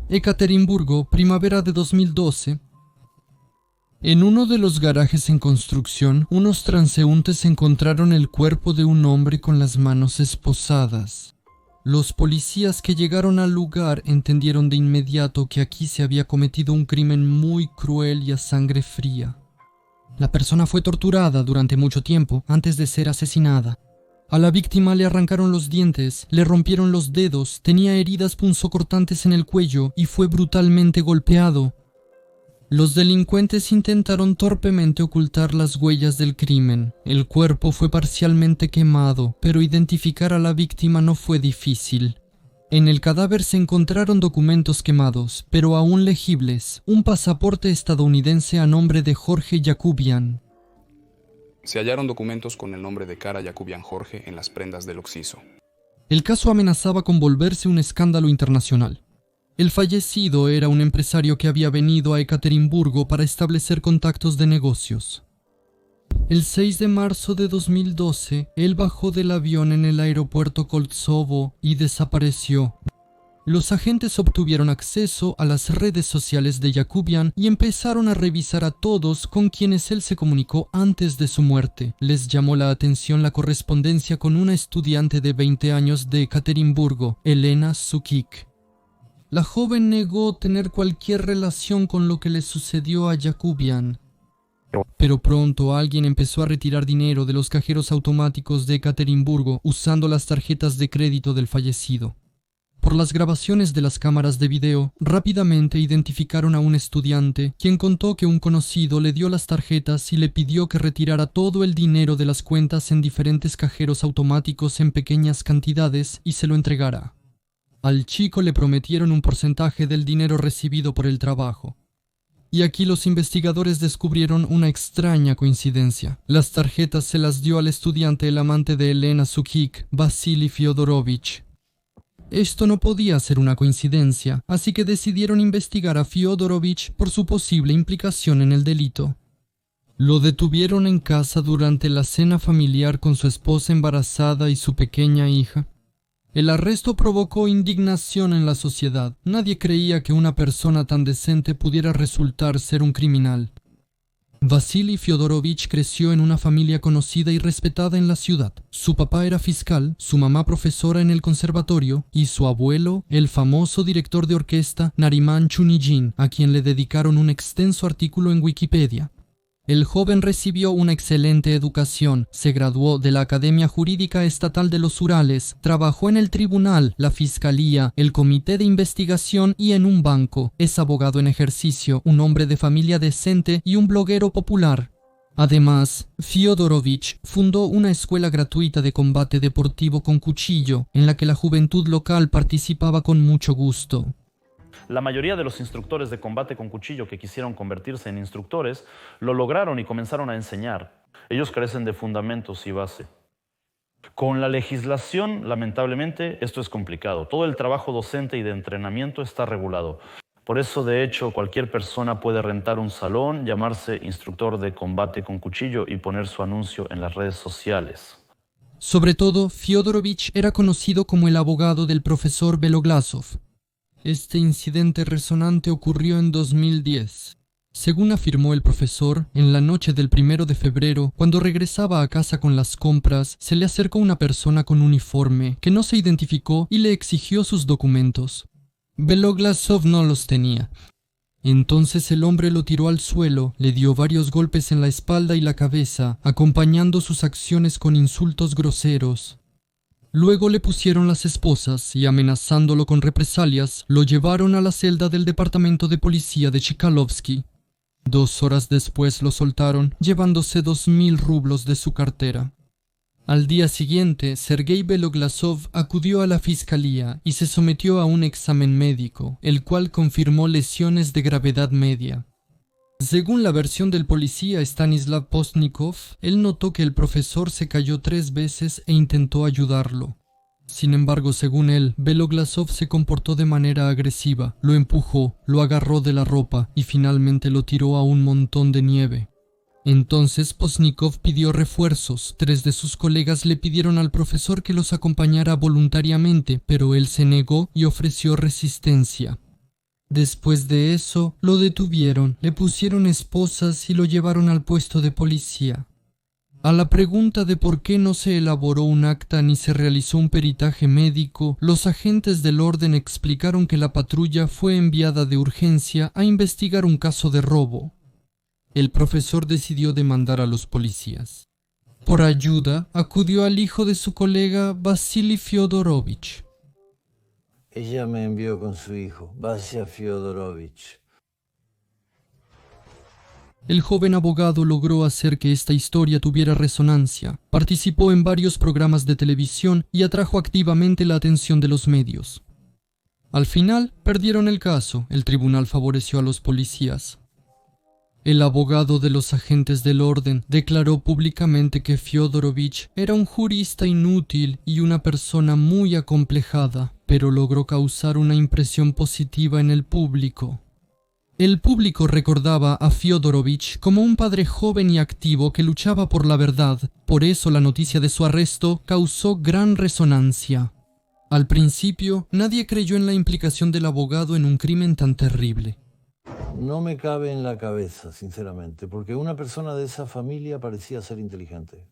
Ekaterimburgo, primavera de 2012. En uno de los garajes en construcción, unos transeúntes encontraron el cuerpo de un hombre con las manos esposadas. Los policías que llegaron al lugar entendieron de inmediato que aquí se había cometido un crimen muy cruel y a sangre fría. La persona fue torturada durante mucho tiempo antes de ser asesinada. A la víctima le arrancaron los dientes, le rompieron los dedos, tenía heridas punzocortantes en el cuello y fue brutalmente golpeado. Los delincuentes intentaron torpemente ocultar las huellas del crimen. El cuerpo fue parcialmente quemado, pero identificar a la víctima no fue difícil. En el cadáver se encontraron documentos quemados, pero aún legibles, un pasaporte estadounidense a nombre de Jorge Yakubian. Se hallaron documentos con el nombre de Kara Yakubian Jorge en las prendas del occiso. El caso amenazaba con volverse un escándalo internacional. El fallecido era un empresario que había venido a Ekaterimburgo para establecer contactos de negocios. El 6 de marzo de 2012, él bajó del avión en el aeropuerto Koltsovo y desapareció. Los agentes obtuvieron acceso a las redes sociales de Yakubian y empezaron a revisar a todos con quienes él se comunicó antes de su muerte. Les llamó la atención la correspondencia con una estudiante de 20 años de Ekaterimburgo, Elena Sukik. La joven negó tener cualquier relación con lo que le sucedió a Yakubian. Pero pronto alguien empezó a retirar dinero de los cajeros automáticos de Ekaterimburgo usando las tarjetas de crédito del fallecido. Por las grabaciones de las cámaras de video, rápidamente identificaron a un estudiante, quien contó que un conocido le dio las tarjetas y le pidió que retirara todo el dinero de las cuentas en diferentes cajeros automáticos en pequeñas cantidades y se lo entregara. Al chico le prometieron un porcentaje del dinero recibido por el trabajo. Y aquí los investigadores descubrieron una extraña coincidencia. Las tarjetas se las dio al estudiante el amante de Elena Sukik, Vasily Fyodorovich. Esto no podía ser una coincidencia, así que decidieron investigar a Fyodorovich por su posible implicación en el delito. Lo detuvieron en casa durante la cena familiar con su esposa embarazada y su pequeña hija. El arresto provocó indignación en la sociedad. Nadie creía que una persona tan decente pudiera resultar ser un criminal. Vasily Fyodorovich creció en una familia conocida y respetada en la ciudad. Su papá era fiscal, su mamá profesora en el conservatorio y su abuelo, el famoso director de orquesta Nariman Chunijin, a quien le dedicaron un extenso artículo en Wikipedia. El joven recibió una excelente educación, se graduó de la Academia Jurídica Estatal de los Urales, trabajó en el tribunal, la fiscalía, el comité de investigación y en un banco. Es abogado en ejercicio, un hombre de familia decente y un bloguero popular. Además, Fyodorovich fundó una escuela gratuita de combate deportivo con cuchillo, en la que la juventud local participaba con mucho gusto. La mayoría de los instructores de combate con cuchillo que quisieron convertirse en instructores lo lograron y comenzaron a enseñar. Ellos carecen de fundamentos y base. Con la legislación, lamentablemente, esto es complicado. Todo el trabajo docente y de entrenamiento está regulado. Por eso, de hecho, cualquier persona puede rentar un salón, llamarse instructor de combate con cuchillo y poner su anuncio en las redes sociales. Sobre todo, Fyodorovich era conocido como el abogado del profesor Beloglasov. Este incidente resonante ocurrió en 2010. Según afirmó el profesor, en la noche del 1 de febrero, cuando regresaba a casa con las compras, se le acercó una persona con uniforme, que no se identificó y le exigió sus documentos. Beloglasov no los tenía. Entonces el hombre lo tiró al suelo, le dio varios golpes en la espalda y la cabeza, acompañando sus acciones con insultos groseros. Luego le pusieron las esposas y, amenazándolo con represalias, lo llevaron a la celda del departamento de policía de Chikalovsky. 2 horas después lo soltaron, llevándose 2.000 rublos de su cartera. Al día siguiente, Sergei Beloglasov acudió a la fiscalía y se sometió a un examen médico, el cual confirmó lesiones de gravedad media. Según la versión del policía Stanislav Postnikov, él notó que el profesor se cayó 3 veces e intentó ayudarlo. Sin embargo, según él, Beloglasov se comportó de manera agresiva, lo empujó, lo agarró de la ropa y finalmente lo tiró a un montón de nieve. Entonces Postnikov pidió refuerzos. 3 de sus colegas le pidieron al profesor que los acompañara voluntariamente, pero él se negó y ofreció resistencia. Después de eso, lo detuvieron, le pusieron esposas y lo llevaron al puesto de policía. A la pregunta de por qué no se elaboró un acta ni se realizó un peritaje médico, los agentes del orden explicaron que la patrulla fue enviada de urgencia a investigar un caso de robo. El profesor decidió demandar a los policías. Por ayuda, acudió al hijo de su colega Vasily Fyodorovich. Ella me envió con su hijo, Vasya Fyodorovich. El joven abogado logró hacer que esta historia tuviera resonancia, participó en varios programas de televisión y atrajo activamente la atención de los medios. Al final, perdieron el caso, el tribunal favoreció a los policías. El abogado de los agentes del orden declaró públicamente que Fyodorovich era un jurista inútil y una persona muy acomplejada, pero logró causar una impresión positiva en el público. El público recordaba a Fyodorovich como un padre joven y activo que luchaba por la verdad, por eso la noticia de su arresto causó gran resonancia. Al principio, nadie creyó en la implicación del abogado en un crimen tan terrible. No me cabe en la cabeza, sinceramente, porque una persona de esa familia parecía ser inteligente.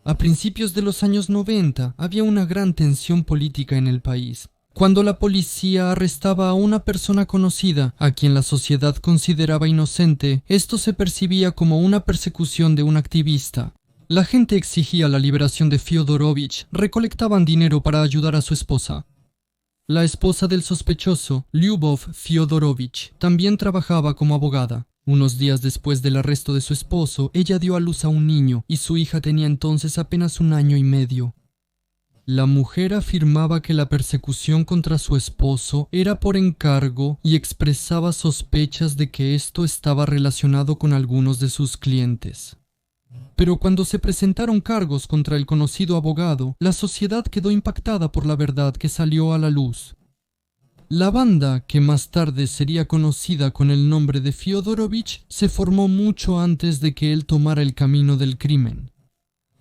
A principios de los años 90 había una gran tensión política en el país. Cuando la policía arrestaba a una persona conocida, a quien la sociedad consideraba inocente, esto se percibía como una persecución de un activista. La gente exigía la liberación de Fyodorovich, recolectaban dinero para ayudar a su esposa. La esposa del sospechoso, Lyubov Fyodorovich, también trabajaba como abogada. Unos días después del arresto de su esposo, ella dio a luz a un niño y su hija tenía entonces apenas 1 año y medio. La mujer afirmaba que la persecución contra su esposo era por encargo y expresaba sospechas de que esto estaba relacionado con algunos de sus clientes. Pero cuando se presentaron cargos contra el conocido abogado, la sociedad quedó impactada por la verdad que salió a la luz. La banda, que más tarde sería conocida con el nombre de Fyodorovich, se formó mucho antes de que él tomara el camino del crimen.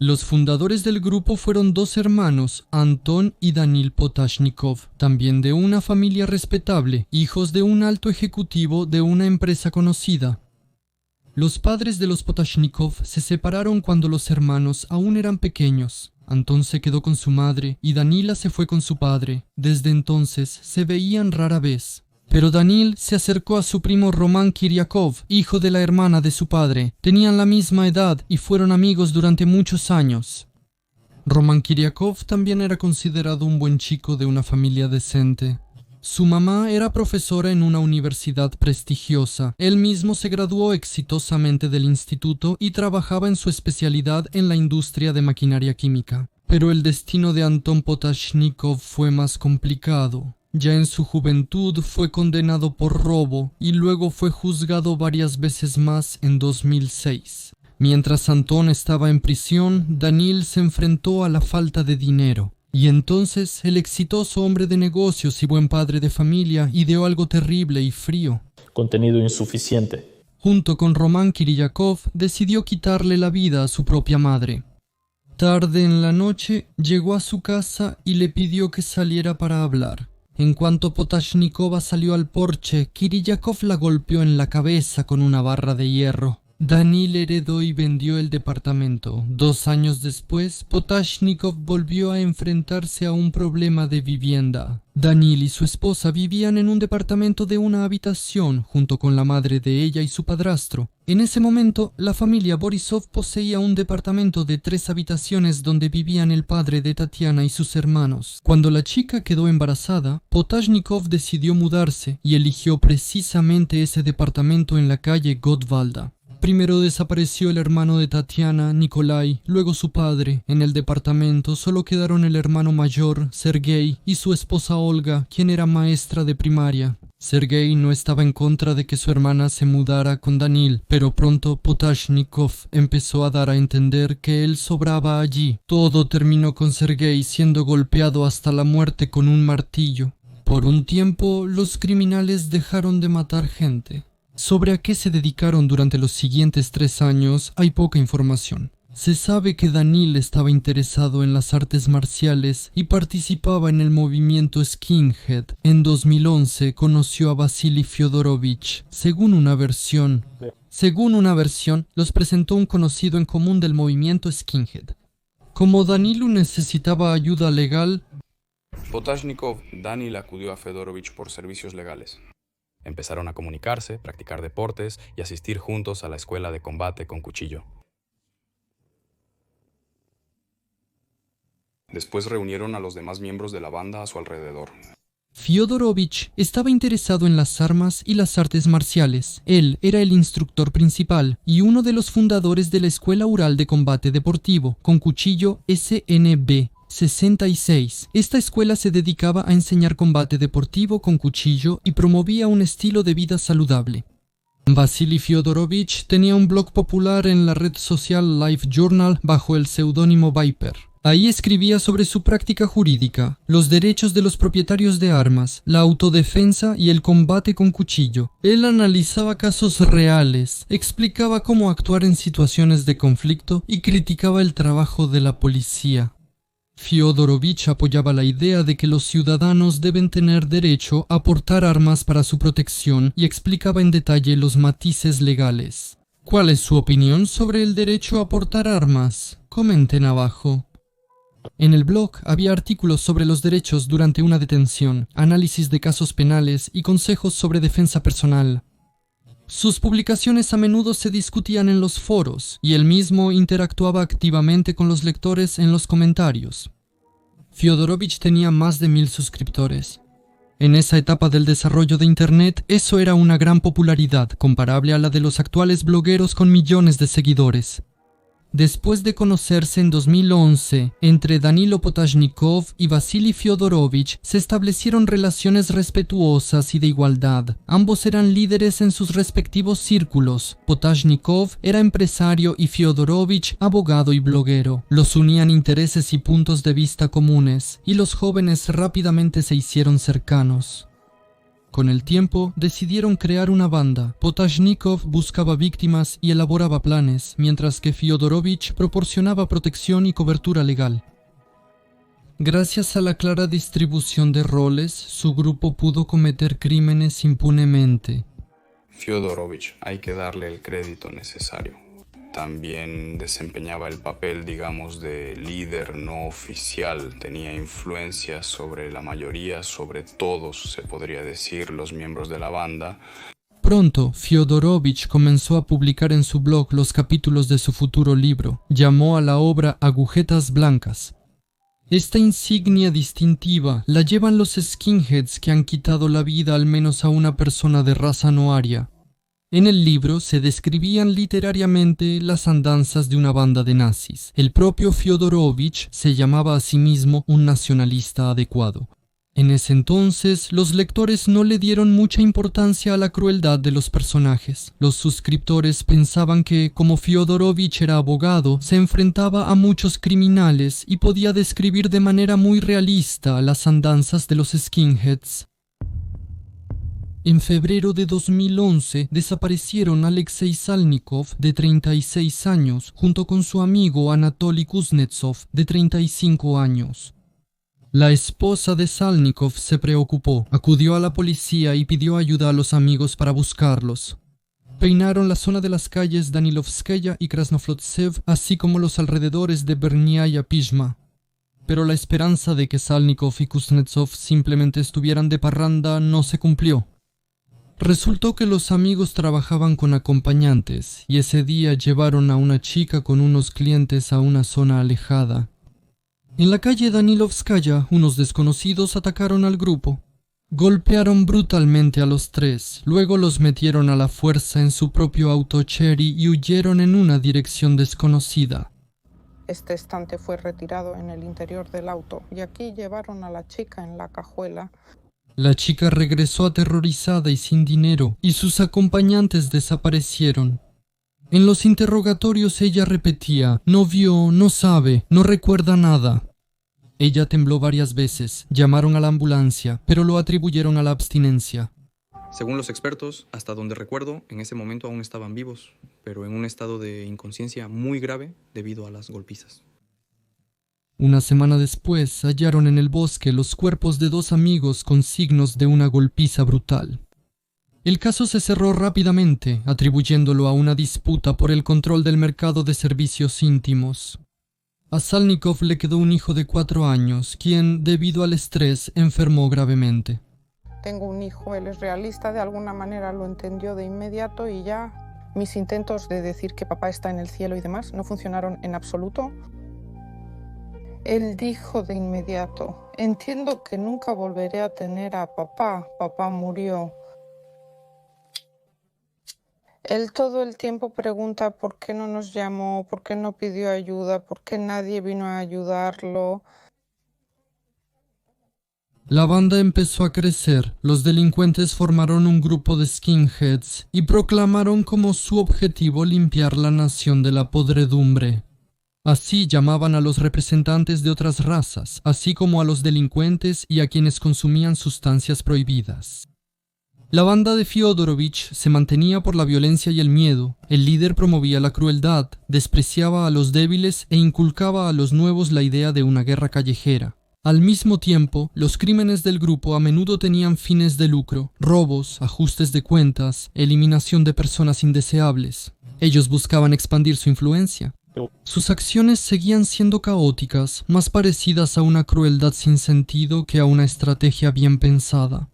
Los fundadores del grupo fueron 2 hermanos, Anton y Danil Potashnikov, también de una familia respetable, hijos de un alto ejecutivo de una empresa conocida. Los padres de los Potashnikov se separaron cuando los hermanos aún eran pequeños. Anton se quedó con su madre y Danila se fue con su padre. Desde entonces se veían rara vez. Pero Danil se acercó a su primo Roman Kiryakov, hijo de la hermana de su padre. Tenían la misma edad y fueron amigos durante muchos años. Roman Kiryakov también era considerado un buen chico de una familia decente. Su mamá era profesora en una universidad prestigiosa. Él mismo se graduó exitosamente del instituto y trabajaba en su especialidad en la industria de maquinaria química. Pero el destino de Anton Potashnikov fue más complicado. Ya en su juventud fue condenado por robo y luego fue juzgado varias veces más en 2006. Mientras Anton estaba en prisión, Danil se enfrentó a la falta de dinero. Y entonces el exitoso hombre de negocios y buen padre de familia ideó algo terrible y frío. Contenido insuficiente. Junto con Roman Kiryakov decidió quitarle la vida a su propia madre. Tarde en la noche llegó a su casa y le pidió que saliera para hablar. En cuanto Potashnikova salió al porche, Kiryakov la golpeó en la cabeza con una barra de hierro. Danil heredó y vendió el departamento. 2 años después, Potashnikov volvió a enfrentarse a un problema de vivienda. Danil y su esposa vivían en un departamento de una habitación junto con la madre de ella y su padrastro. En ese momento, la familia Borisov poseía un departamento de 3 habitaciones donde vivían el padre de Tatiana y sus hermanos. Cuando la chica quedó embarazada, Potashnikov decidió mudarse y eligió precisamente ese departamento en la calle Gotwalda. Primero desapareció el hermano de Tatiana, Nikolai, luego su padre. En el departamento solo quedaron el hermano mayor, Sergei, y su esposa Olga, quien era maestra de primaria. Sergei no estaba en contra de que su hermana se mudara con Danil, pero pronto Potashnikov empezó a dar a entender que él sobraba allí. Todo terminó con Sergei siendo golpeado hasta la muerte con un martillo. Por un tiempo, los criminales dejaron de matar gente. Sobre a qué se dedicaron durante los siguientes 3 años hay poca información. Se sabe que Danil estaba interesado en las artes marciales y participaba en el movimiento skinhead. En 2011 conoció a Vasily Fyodorovich. Según una versión, los presentó un conocido en común del movimiento skinhead. Como Danilo necesitaba ayuda legal, Potashnikov, Danil acudió a Fedorovich por servicios legales. Empezaron a comunicarse, practicar deportes y asistir juntos a la escuela de combate con cuchillo. Después reunieron a los demás miembros de la banda a su alrededor. Fyodorovich estaba interesado en las armas y las artes marciales. Él era el instructor principal y uno de los fundadores de la Escuela Ural de Combate Deportivo con cuchillo SNB 66. Esta escuela se dedicaba a enseñar combate deportivo con cuchillo y promovía un estilo de vida saludable. Vasily Fyodorovich tenía un blog popular en la red social Life Journal bajo el seudónimo Viper. Ahí escribía sobre su práctica jurídica, los derechos de los propietarios de armas, la autodefensa y el combate con cuchillo. Él analizaba casos reales, explicaba cómo actuar en situaciones de conflicto y criticaba el trabajo de la policía. Fyodorovich apoyaba la idea de que los ciudadanos deben tener derecho a portar armas para su protección y explicaba en detalle los matices legales. ¿Cuál es su opinión sobre el derecho a portar armas? Comenten abajo. En el blog había artículos sobre los derechos durante una detención, análisis de casos penales y consejos sobre defensa personal. Sus publicaciones a menudo se discutían en los foros y él mismo interactuaba activamente con los lectores en los comentarios. Fyodorovich tenía más de 1000 suscriptores. En esa etapa del desarrollo de Internet, eso era una gran popularidad comparable a la de los actuales blogueros con millones de seguidores. Después de conocerse en 2011, entre Danilo Potashnikov y Vasily Fyodorovich se establecieron relaciones respetuosas y de igualdad. Ambos eran líderes en sus respectivos círculos. Potashnikov era empresario y Fyodorovich abogado y bloguero. Los unían intereses y puntos de vista comunes, y los jóvenes rápidamente se hicieron cercanos. Con el tiempo, decidieron crear una banda. Potashnikov buscaba víctimas y elaboraba planes, mientras que Fyodorovich proporcionaba protección y cobertura legal. Gracias a la clara distribución de roles, su grupo pudo cometer crímenes impunemente. Fyodorovich, hay que darle el crédito necesario. También desempeñaba el papel, digamos, de líder no oficial. Tenía influencia sobre la mayoría, sobre todos, se podría decir, los miembros de la banda. Pronto, Fyodorovich comenzó a publicar en su blog los capítulos de su futuro libro. Llamó a la obra Agujetas Blancas. Esta insignia distintiva la llevan los skinheads que han quitado la vida al menos a una persona de raza no aria. En el libro se describían literariamente las andanzas de una banda de nazis. El propio Fyodorovich se llamaba a sí mismo un nacionalista adecuado. En ese entonces, los lectores no le dieron mucha importancia a la crueldad de los personajes. Los suscriptores pensaban que, como Fyodorovich era abogado, se enfrentaba a muchos criminales y podía describir de manera muy realista las andanzas de los skinheads. En febrero de 2011 desaparecieron Alexei Salnikov, de 36 años, junto con su amigo Anatoly Kuznetsov, de 35 años. La esposa de Salnikov se preocupó, acudió a la policía y pidió ayuda a los amigos para buscarlos. Peinaron la zona de las calles Danilovskaya y Krasnoflotsev, así como los alrededores de Berniaya Pishma. Pero la esperanza de que Salnikov y Kuznetsov simplemente estuvieran de parranda no se cumplió. Resultó que los amigos trabajaban con acompañantes y ese día llevaron a una chica con unos clientes a una zona alejada. En la calle Danilovskaya, unos desconocidos atacaron al grupo. Golpearon brutalmente a los tres, luego los metieron a la fuerza en su propio auto Cherry y huyeron en una dirección desconocida. Este estante fue retirado en el interior del auto y aquí llevaron a la chica en la cajuela. La chica regresó aterrorizada y sin dinero, y sus acompañantes desaparecieron. En los interrogatorios ella repetía, no vio, no sabe, no recuerda nada. Ella tembló varias veces, llamaron a la ambulancia, pero lo atribuyeron a la abstinencia. Según los expertos, hasta donde recuerdo, en ese momento aún estaban vivos, pero en un estado de inconsciencia muy grave debido a las golpizas. Una semana después hallaron en el bosque los cuerpos de 2 amigos con signos de una golpiza brutal. El caso se cerró rápidamente, atribuyéndolo a una disputa por el control del mercado de servicios íntimos. A Salnikov le quedó un hijo de 4 años, quien, debido al estrés, enfermó gravemente. Tengo un hijo, él es realista, de alguna manera lo entendió de inmediato y ya mis intentos de decir que papá está en el cielo y demás no funcionaron en absoluto. Él dijo de inmediato, entiendo que nunca volveré a tener a papá, papá murió. Él todo el tiempo pregunta por qué no nos llamó, por qué no pidió ayuda, por qué nadie vino a ayudarlo. La banda empezó a crecer, los delincuentes formaron un grupo de skinheads y proclamaron como su objetivo limpiar la nación de la podredumbre. Así llamaban a los representantes de otras razas, así como a los delincuentes y a quienes consumían sustancias prohibidas. La banda de Fyodorovich se mantenía por la violencia y el miedo, el líder promovía la crueldad, despreciaba a los débiles e inculcaba a los nuevos la idea de una guerra callejera. Al mismo tiempo, los crímenes del grupo a menudo tenían fines de lucro, robos, ajustes de cuentas, eliminación de personas indeseables. Ellos buscaban expandir su influencia. Sus acciones seguían siendo caóticas, más parecidas a una crueldad sin sentido que a una estrategia bien pensada.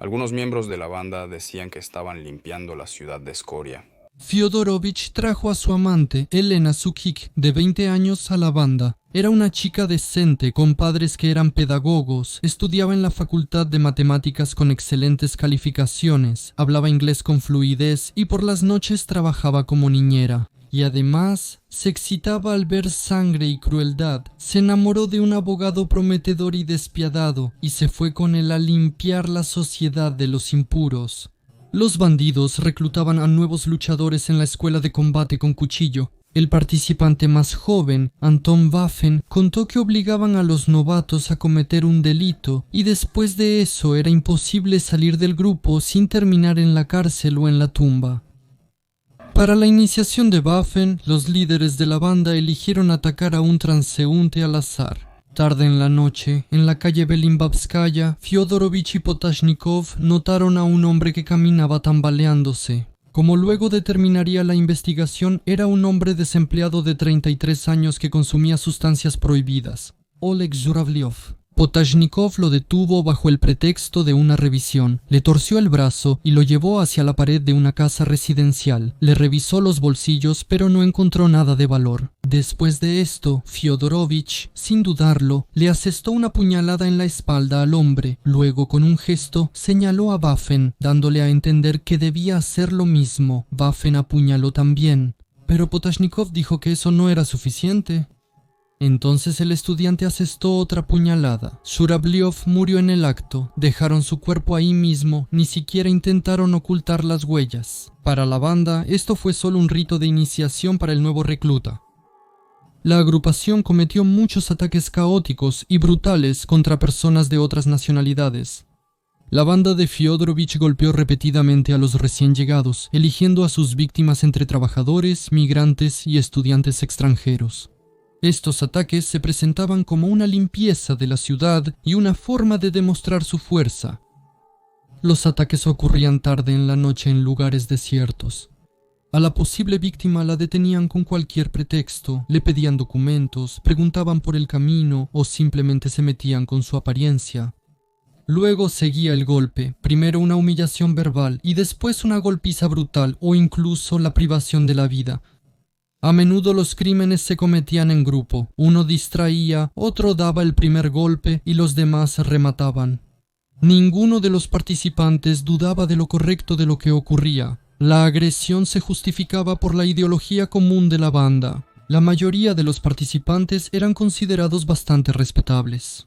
Algunos miembros de la banda decían que estaban limpiando la ciudad de Skoria. Fyodorovich trajo a su amante, Elena Sukik, de 20 años, a la banda. Era una chica decente, con padres que eran pedagogos, estudiaba en la facultad de matemáticas con excelentes calificaciones, hablaba inglés con fluidez y por las noches trabajaba como niñera. Y además, se excitaba al ver sangre y crueldad. Se enamoró de un abogado prometedor y despiadado, y se fue con él a limpiar la sociedad de los impuros. Los bandidos reclutaban a nuevos luchadores en la escuela de combate con cuchillo. El participante más joven, Anton Waffen, contó que obligaban a los novatos a cometer un delito, y después de eso era imposible salir del grupo sin terminar en la cárcel o en la tumba. Para la iniciación de Waffen, los líderes de la banda eligieron atacar a un transeúnte al azar. Tarde en la noche, en la calle Belimbavskaya, Fyodorovich y Potashnikov notaron a un hombre que caminaba tambaleándose. Como luego determinaría la investigación, era un hombre desempleado de 33 años que consumía sustancias prohibidas, Oleg Zhuravlyov. Potashnikov lo detuvo bajo el pretexto de una revisión, le torció el brazo y lo llevó hacia la pared de una casa residencial. Le revisó los bolsillos, pero no encontró nada de valor. Después de esto, Fyodorovich, sin dudarlo, le asestó una puñalada en la espalda al hombre. Luego, con un gesto, señaló a Waffen, dándole a entender que debía hacer lo mismo. Waffen apuñaló también. Pero Potashnikov dijo que eso no era suficiente. Entonces el estudiante asestó otra puñalada. Zhuravlyov murió en el acto. Dejaron su cuerpo ahí mismo, ni siquiera intentaron ocultar las huellas. Para la banda, esto fue solo un rito de iniciación para el nuevo recluta. La agrupación cometió muchos ataques caóticos y brutales contra personas de otras nacionalidades. La banda de Fyodorovich golpeó repetidamente a los recién llegados, eligiendo a sus víctimas entre trabajadores, migrantes y estudiantes extranjeros. Estos ataques se presentaban como una limpieza de la ciudad y una forma de demostrar su fuerza. Los ataques ocurrían tarde en la noche en lugares desiertos. A la posible víctima la detenían con cualquier pretexto, le pedían documentos, preguntaban por el camino o simplemente se metían con su apariencia. Luego seguía el golpe, primero una humillación verbal y después una golpiza brutal o incluso la privación de la vida. A menudo los crímenes se cometían en grupo, uno distraía, otro daba el primer golpe y los demás remataban. Ninguno de los participantes dudaba de lo correcto de lo que ocurría. La agresión se justificaba por la ideología común de la banda. La mayoría de los participantes eran considerados bastante respetables.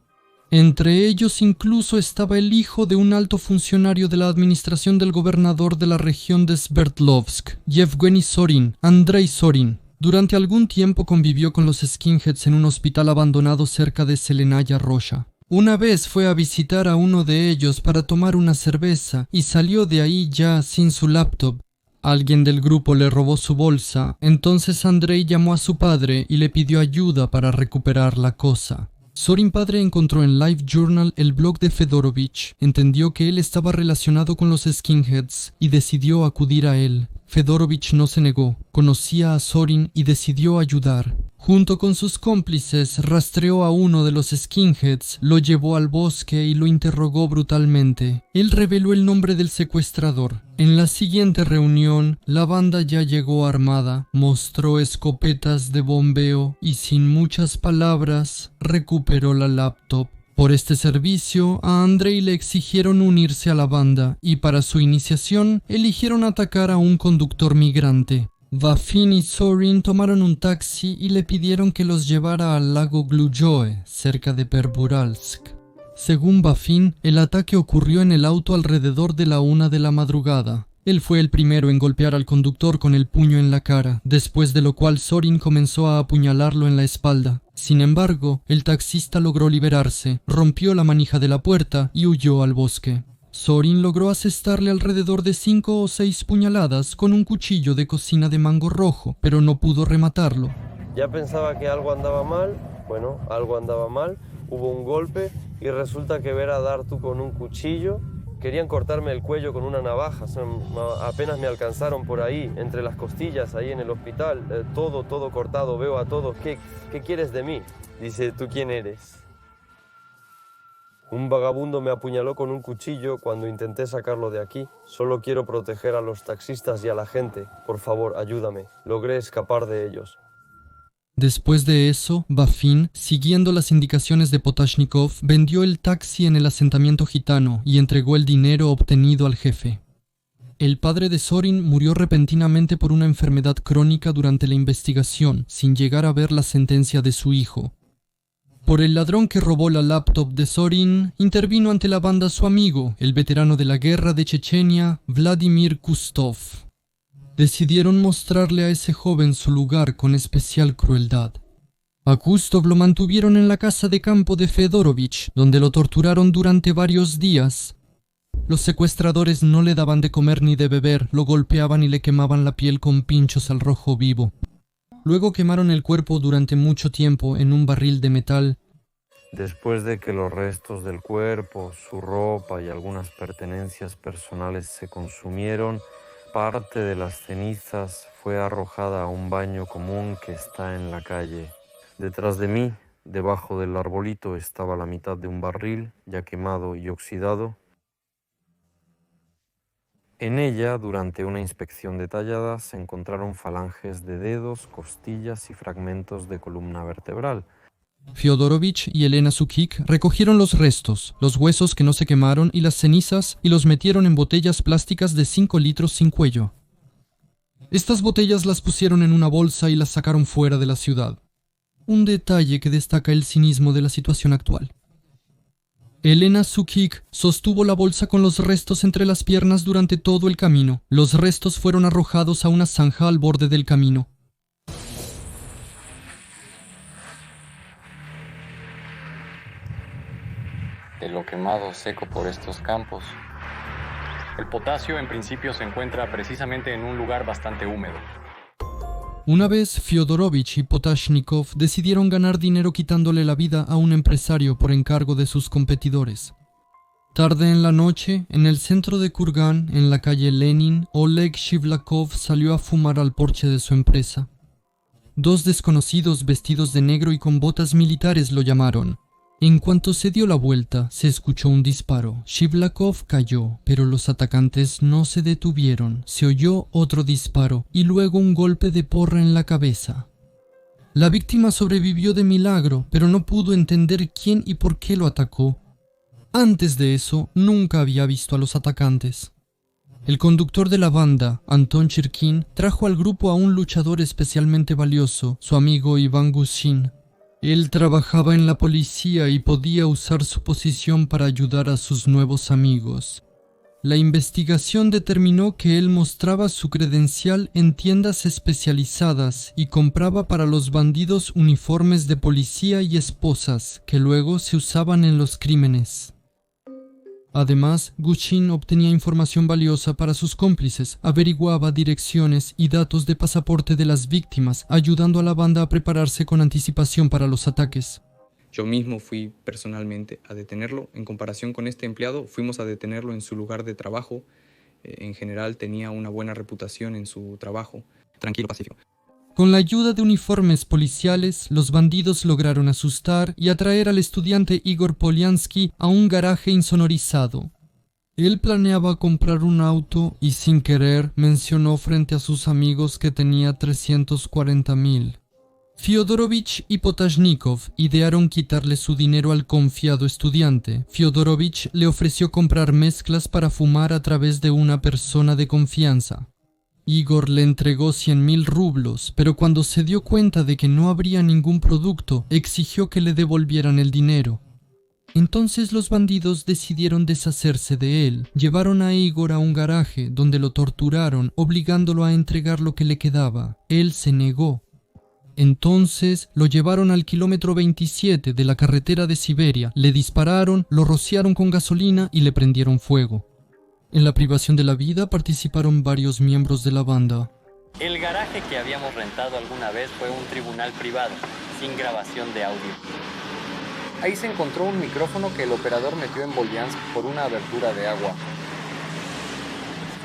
Entre ellos incluso estaba el hijo de un alto funcionario de la administración del gobernador de la región de Sverdlovsk, Yevgeny Zorin, Andrei Zorin. Durante algún tiempo convivió con los skinheads en un hospital abandonado cerca de Zelenaya Rosha. Una vez fue a visitar a uno de ellos para tomar una cerveza y salió de ahí ya sin su laptop. Alguien del grupo le robó su bolsa, entonces Andrei llamó a su padre y le pidió ayuda para recuperar la cosa. Zorin padre encontró en LiveJournal el blog de Fedorovich, entendió que él estaba relacionado con los skinheads y decidió acudir a él. Fedorovich no se negó, conocía a Zorin y decidió ayudar. Junto con sus cómplices, rastreó a uno de los skinheads, lo llevó al bosque y lo interrogó brutalmente. Él reveló el nombre del secuestrador. En la siguiente reunión, la banda ya llegó armada, mostró escopetas de bombeo y sin muchas palabras, recuperó la laptop. Por este servicio, a Andrei le exigieron unirse a la banda y para su iniciación, eligieron atacar a un conductor migrante. Bafin y Zorin tomaron un taxi y le pidieron que los llevara al lago Glujoe, cerca de Perburalsk. Según Bafin, el ataque ocurrió en el auto alrededor de la 1 de la madrugada. Él fue el primero en golpear al conductor con el puño en la cara, después de lo cual Zorin comenzó a apuñalarlo en la espalda. Sin embargo, el taxista logró liberarse, rompió la manija de la puerta y huyó al bosque. Zorin logró asestarle alrededor de 5 o 6 puñaladas con un cuchillo de cocina de mango rojo, pero no pudo rematarlo. Ya pensaba que algo andaba mal, algo andaba mal, hubo un golpe y resulta que ver a Dartu con un cuchillo. Querían cortarme el cuello con una navaja, apenas me alcanzaron por ahí, entre las costillas, ahí en el hospital, todo cortado, veo a todos. ¿Qué quieres de mí? Dice, ¿tú quién eres? Un vagabundo me apuñaló con un cuchillo cuando intenté sacarlo de aquí. Solo quiero proteger a los taxistas y a la gente. Por favor, ayúdame. Logré escapar de ellos. Después de eso, Bafin, siguiendo las indicaciones de Potashnikov, vendió el taxi en el asentamiento gitano y entregó el dinero obtenido al jefe. El padre de Zorin murió repentinamente por una enfermedad crónica durante la investigación, sin llegar a ver la sentencia de su hijo. Por el ladrón que robó la laptop de Zorin, intervino ante la banda su amigo, el veterano de la guerra de Chechenia, Vladimir Kustov. Decidieron mostrarle a ese joven su lugar con especial crueldad. A Kustov lo mantuvieron en la casa de campo de Fedorovich, donde lo torturaron durante varios días. Los secuestradores no le daban de comer ni de beber, lo golpeaban y le quemaban la piel con pinchos al rojo vivo. Luego quemaron el cuerpo durante mucho tiempo en un barril de metal. Después de que los restos del cuerpo, su ropa y algunas pertenencias personales se consumieron, parte de las cenizas fue arrojada a un baño común que está en la calle. Detrás de mí, debajo del arbolito, estaba la mitad de un barril, ya quemado y oxidado. En ella, durante una inspección detallada, se encontraron falanges de dedos, costillas y fragmentos de columna vertebral. Fyodorovich y Elena Sukik recogieron los restos, los huesos que no se quemaron y las cenizas y los metieron en botellas plásticas de 5 litros sin cuello. Estas botellas las pusieron en una bolsa y las sacaron fuera de la ciudad. Un detalle que destaca el cinismo de la situación actual. Elena Sukik sostuvo la bolsa con los restos entre las piernas durante todo el camino. Los restos fueron arrojados a una zanja al borde del camino. De lo quemado seco por estos campos. El potasio en principio se encuentra precisamente en un lugar bastante húmedo. Una vez Fyodorovich y Potashnikov decidieron ganar dinero quitándole la vida a un empresario por encargo de sus competidores. Tarde en la noche, en el centro de Kurgan, en la calle Lenin, Oleg Shivlakov salió a fumar al porche de su empresa. 2 desconocidos vestidos de negro y con botas militares lo llamaron. En cuanto se dio la vuelta, se escuchó un disparo. Shivlakov cayó, pero los atacantes no se detuvieron. Se oyó otro disparo y luego un golpe de porra en la cabeza. La víctima sobrevivió de milagro, pero no pudo entender quién y por qué lo atacó. Antes de eso, nunca había visto a los atacantes. El conductor de la banda, Anton Chirkin, trajo al grupo a un luchador especialmente valioso, su amigo Iván Gushin. Él trabajaba en la policía y podía usar su posición para ayudar a sus nuevos amigos. La investigación determinó que él mostraba su credencial en tiendas especializadas y compraba para los bandidos uniformes de policía y esposas que luego se usaban en los crímenes. Además, Gushing obtenía información valiosa para sus cómplices, averiguaba direcciones y datos de pasaporte de las víctimas, ayudando a la banda a prepararse con anticipación para los ataques. Yo mismo fui personalmente a detenerlo. En comparación con este empleado, fuimos a detenerlo en su lugar de trabajo. En general tenía una buena reputación en su trabajo. Tranquilo, pacífico. Con la ayuda de uniformes policiales, los bandidos lograron asustar y atraer al estudiante Igor Poliansky a un garaje insonorizado. Él planeaba comprar un auto y sin querer mencionó frente a sus amigos que tenía 340,000. Fyodorovich y Potashnikov idearon quitarle su dinero al confiado estudiante. Fyodorovich le ofreció comprar mezclas para fumar a través de una persona de confianza. Igor le entregó 100,000 rublos, pero cuando se dio cuenta de que no habría ningún producto, exigió que le devolvieran el dinero. Entonces los bandidos decidieron deshacerse de él. Llevaron a Igor a un garaje, donde lo torturaron, obligándolo a entregar lo que le quedaba. Él se negó. Entonces lo llevaron al kilómetro 27 de la carretera de Siberia, le dispararon, lo rociaron con gasolina y le prendieron fuego. En la privación de la vida participaron varios miembros de la banda. El garaje que habíamos rentado alguna vez fue un tribunal privado, sin grabación de audio. Ahí se encontró un micrófono que el operador metió en Volyansk por una abertura de agua.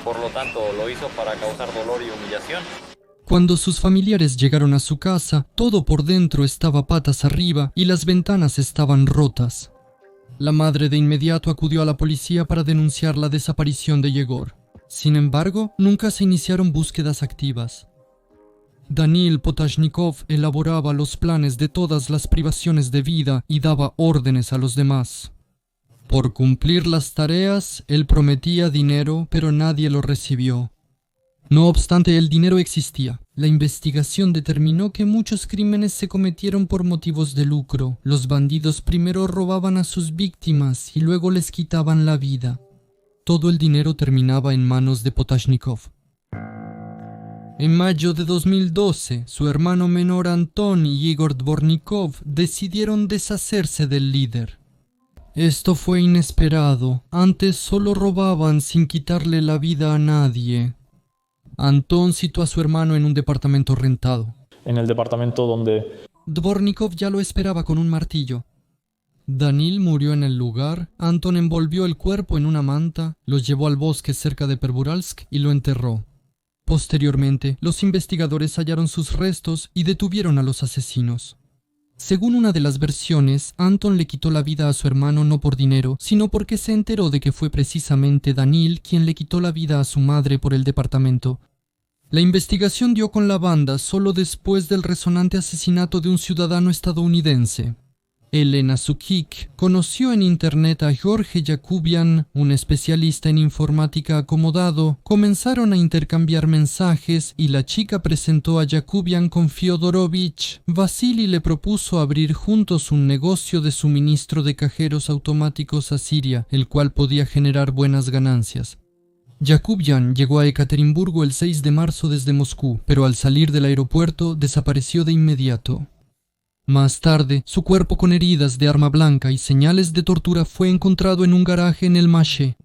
Por lo tanto, lo hizo para causar dolor y humillación. Cuando sus familiares llegaron a su casa, todo por dentro estaba patas arriba y las ventanas estaban rotas. La madre de inmediato acudió a la policía para denunciar la desaparición de Yegor. Sin embargo, nunca se iniciaron búsquedas activas. Danil Potashnikov elaboraba los planes de todas las privaciones de vida y daba órdenes a los demás. Por cumplir las tareas, él prometía dinero, pero nadie lo recibió. No obstante, el dinero existía. La investigación determinó que muchos crímenes se cometieron por motivos de lucro. Los bandidos primero robaban a sus víctimas y luego les quitaban la vida. Todo el dinero terminaba en manos de Potashnikov. En mayo de 2012, su hermano menor Anton y Igor Dvornikov decidieron deshacerse del líder. Esto fue inesperado. Antes solo robaban sin quitarle la vida a nadie. Anton citó a su hermano en un departamento rentado. En el departamento donde... Dvornikov ya lo esperaba con un martillo. Danil murió en el lugar. Anton envolvió el cuerpo en una manta, lo llevó al bosque cerca de Perburalsk y lo enterró. Posteriormente, los investigadores hallaron sus restos y detuvieron a los asesinos. Según una de las versiones, Anton le quitó la vida a su hermano no por dinero, sino porque se enteró de que fue precisamente Danil quien le quitó la vida a su madre por el departamento. La investigación dio con la banda solo después del resonante asesinato de un ciudadano estadounidense. Elena Sukik conoció en internet a George Yakubian, un especialista en informática acomodado. Comenzaron a intercambiar mensajes y la chica presentó a Yakubian con Fyodorovich. Vasily le propuso abrir juntos un negocio de suministro de cajeros automáticos a Siria, el cual podía generar buenas ganancias. Yakubian llegó a Ekaterimburgo el 6 de marzo desde Moscú, pero al salir del aeropuerto desapareció de inmediato. Más tarde, su cuerpo con heridas de arma blanca y señales de tortura fue encontrado en un garaje en el Mashe.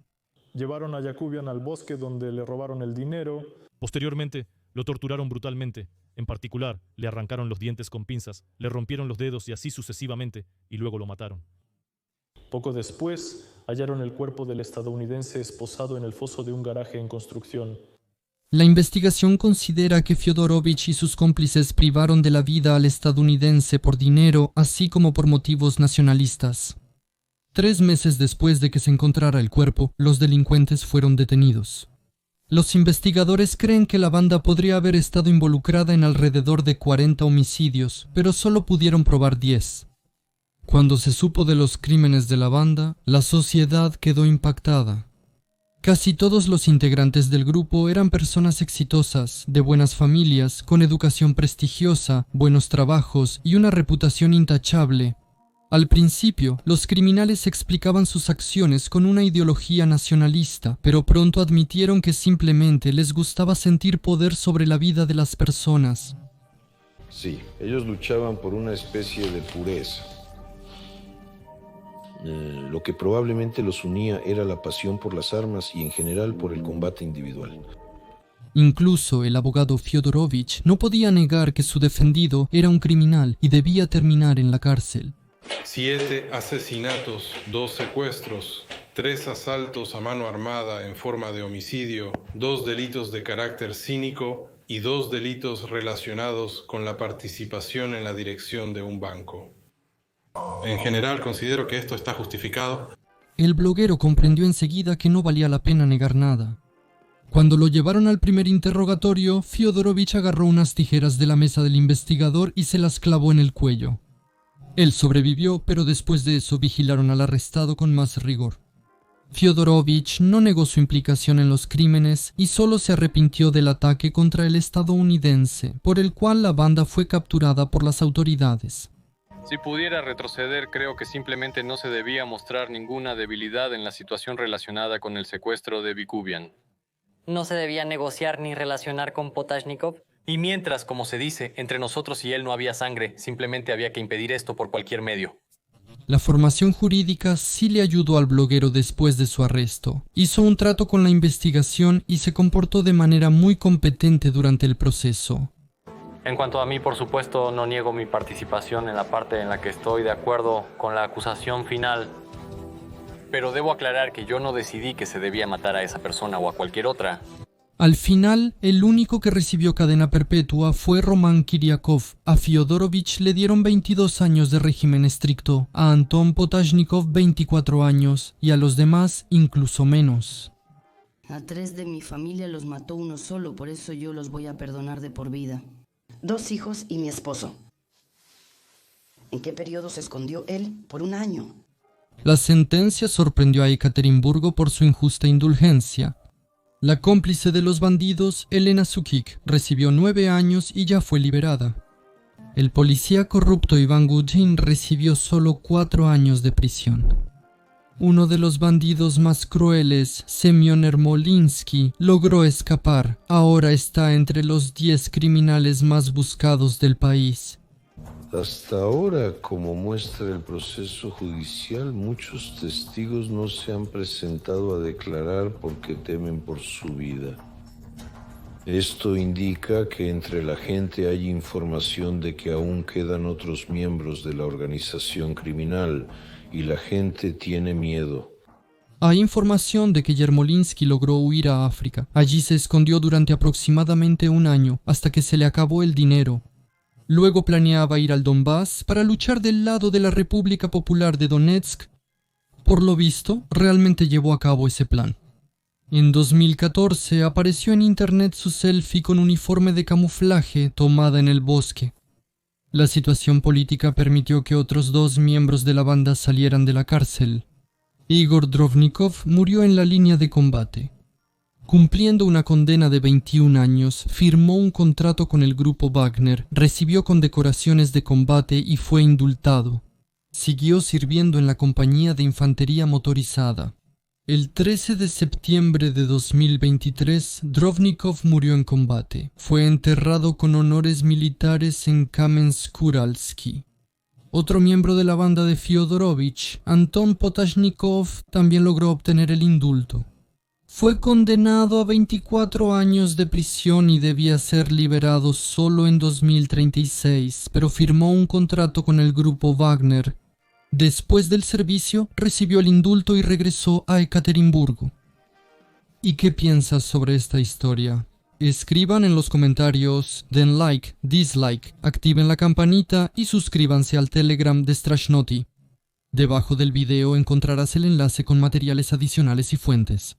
Llevaron a Yakubian al bosque donde le robaron el dinero. Posteriormente, lo torturaron brutalmente. En particular, le arrancaron los dientes con pinzas, le rompieron los dedos y así sucesivamente, y luego lo mataron. Poco después, hallaron el cuerpo del estadounidense esposado en el foso de un garaje en construcción. La investigación considera que Fyodorovich y sus cómplices privaron de la vida al estadounidense por dinero, así como por motivos nacionalistas. 3 meses después de que se encontrara el cuerpo, los delincuentes fueron detenidos. Los investigadores creen que la banda podría haber estado involucrada en alrededor de 40 homicidios, pero solo pudieron probar 10. Cuando se supo de los crímenes de la banda, la sociedad quedó impactada. Casi todos los integrantes del grupo eran personas exitosas, de buenas familias, con educación prestigiosa, buenos trabajos y una reputación intachable. Al principio, los criminales explicaban sus acciones con una ideología nacionalista, pero pronto admitieron que simplemente les gustaba sentir poder sobre la vida de las personas. Sí, ellos luchaban por una especie de pureza. Lo que probablemente los unía era la pasión por las armas y en general por el combate individual. Incluso el abogado Fyodorovich no podía negar que su defendido era un criminal y debía terminar en la cárcel. 7 asesinatos, 2 secuestros, 3 asaltos a mano armada en forma de homicidio, 2 delitos de carácter cínico y 2 delitos relacionados con la participación en la dirección de un banco. En general, considero que esto está justificado. El bloguero comprendió enseguida que no valía la pena negar nada. Cuando lo llevaron al primer interrogatorio, Fyodorovich agarró unas tijeras de la mesa del investigador y se las clavó en el cuello. Él sobrevivió, pero después de eso vigilaron al arrestado con más rigor. Fyodorovich no negó su implicación en los crímenes y solo se arrepintió del ataque contra el estadounidense, por el cual la banda fue capturada por las autoridades. Si pudiera retroceder, creo que simplemente no se debía mostrar ninguna debilidad en la situación relacionada con el secuestro de Vikubian. No se debía negociar ni relacionar con Potashnikov. Y mientras, como se dice, entre nosotros y él no había sangre, simplemente había que impedir esto por cualquier medio. La formación jurídica sí le ayudó al bloguero después de su arresto. Hizo un trato con la investigación y se comportó de manera muy competente durante el proceso. En cuanto a mí, por supuesto, no niego mi participación en la parte en la que estoy de acuerdo con la acusación final. Pero debo aclarar que yo no decidí que se debía matar a esa persona o a cualquier otra. Al final, el único que recibió cadena perpetua fue Roman Kiriakov. A Fyodorovich le dieron 22 años de régimen estricto, a Anton Potashnikov 24 años y a los demás incluso menos. A 3 de mi familia los mató uno solo, por eso yo los voy a perdonar de por vida. 2 hijos y mi esposo. ¿En qué periodo se escondió él? Por 1 año. La sentencia sorprendió a Ekaterimburgo por su injusta indulgencia. La cómplice de los bandidos, Elena Sukik, recibió 9 años y ya fue liberada. El policía corrupto Iván Gudin recibió solo 4 años de prisión. Uno de los bandidos más crueles, Semyon Ermolinsky, logró escapar. Ahora está entre los 10 criminales más buscados del país. Hasta ahora, como muestra el proceso judicial, muchos testigos no se han presentado a declarar porque temen por su vida. Esto indica que entre la gente hay información de que aún quedan otros miembros de la organización criminal y la gente tiene miedo. Hay información de que Yermolinsky logró huir a África. Allí se escondió durante aproximadamente 1 año, hasta que se le acabó el dinero. Luego planeaba ir al Donbass para luchar del lado de la República Popular de Donetsk. Por lo visto, realmente llevó a cabo ese plan. En 2014 apareció en internet su selfie con uniforme de camuflaje tomada en el bosque. La situación política permitió que otros 2 miembros de la banda salieran de la cárcel. Igor Drovnikov murió en la línea de combate. Cumpliendo una condena de 21 años, firmó un contrato con el grupo Wagner, recibió condecoraciones de combate y fue indultado. Siguió sirviendo en la compañía de infantería motorizada. El 13 de septiembre de 2023, Drovnikov murió en combate. Fue enterrado con honores militares en Kamensk-Uralsky. Otro miembro de la banda de Fyodorovich, Anton Potashnikov, también logró obtener el indulto. Fue condenado a 24 años de prisión y debía ser liberado solo en 2036, pero firmó un contrato con el grupo Wagner. Después del servicio, recibió el indulto y regresó a Ekaterimburgo. ¿Y qué piensas sobre esta historia? Escriban en los comentarios, den like, dislike, activen la campanita y suscríbanse al Telegram de Strashnoti. Debajo del video encontrarás el enlace con materiales adicionales y fuentes.